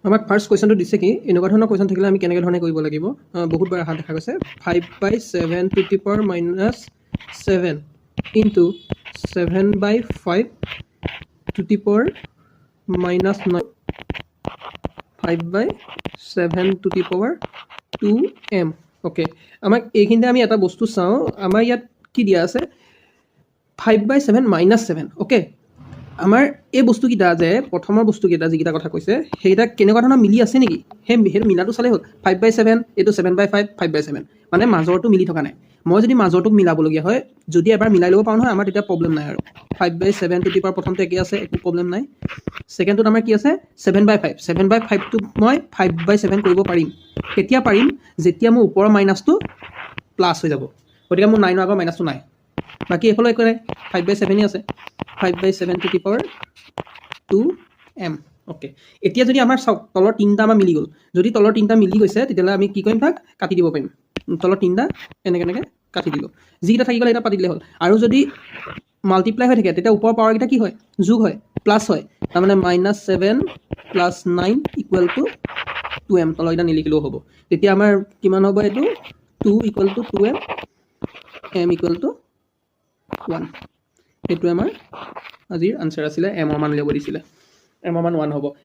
আমাক ফাৰ্ষ্ট কুৱেশ্যনটো দিছে কি এনেকুৱা ধৰণৰ কুৱেশ্যন থাকিলে আমি কেনেকৈ ধৰণে কৰিব লাগিব বহুতবাৰ অহা দেখা গৈছে 5/7 to the power -7 into 7/5 to the power -9 5/7 to the power 2m okay আমাক এইখিনিতে আমি এটা বস্তু চাওঁ আমাৰ ইয়াত কি দিয়া আছে 5/7 -7 অ'কে আমাৰ এই বস্তুকেইটা যে প্ৰথমৰ বস্তুকেইটা যিকেইটা কথা কৈছে সেইকেইটা কেনেকুৱা ধৰণৰ মিলি আছে নেকি সেইটো মিলাটো চালেই হ'ল 5/7 এইটো 7/5 5/7 মানে মাজৰটো মিলি থকা নাই মই যদি মাজৰটোক মিলাবলগীয়া হয় যদি এবাৰ মিলাই ল'ব পাৰোঁ নহয় আমাৰ তেতিয়া প্ৰব্লেম নাই আৰু 5/7 টু দি পাৱাৰ প্ৰথমটো একেই আছে একো প্ৰব্লেম নাই ছেকেণ্ডটোত আমাৰ কি আছে 7/5 7/5টো মই 5/7 কৰিব পাৰিম কেতিয়া পাৰিম যেতিয়া মোৰ ওপৰৰ মাইনাছটো প্লাছ হৈ যাব গতিকে মোৰ 9ৰ আগৰ মাইনাছটো নাই বাকী এইফালে একো নাই 5/7 আছে 5/7 to the power 2m okay এতিয়া যদি আমাৰ চাওক তলৰ তিনিটা আমাৰ মিলি গ'ল যদি তলৰ তিনিটা মিলি গৈছে তেতিয়াহ'লে আমি কি কৰিম তাক কাটি দিব পাৰিম তলৰ তিনিটা এনেকৈ কাটি দিলোঁ যিকেইটা থাকি গ'ল এটা পাতি দিলে হ'ল আৰু যদি মাল্টিপ্লাই হৈ থাকে তেতিয়া ওপৰৰ পাৱাৰকেইটা কি হয় যোগ হয় প্লাছ হয় তাৰমানে -7 + 9 = 2m তলৰকেইটা নিলিখিলেও হ'ব তেতিয়া আমাৰ কিমান হ'ব এইটো 2 = 2m m = 1 এইটো আমাৰ আজিৰ আনচাৰ আছিলে এমৰ মান উলিয়াব দিছিলে এমৰ মান 1 হ'ব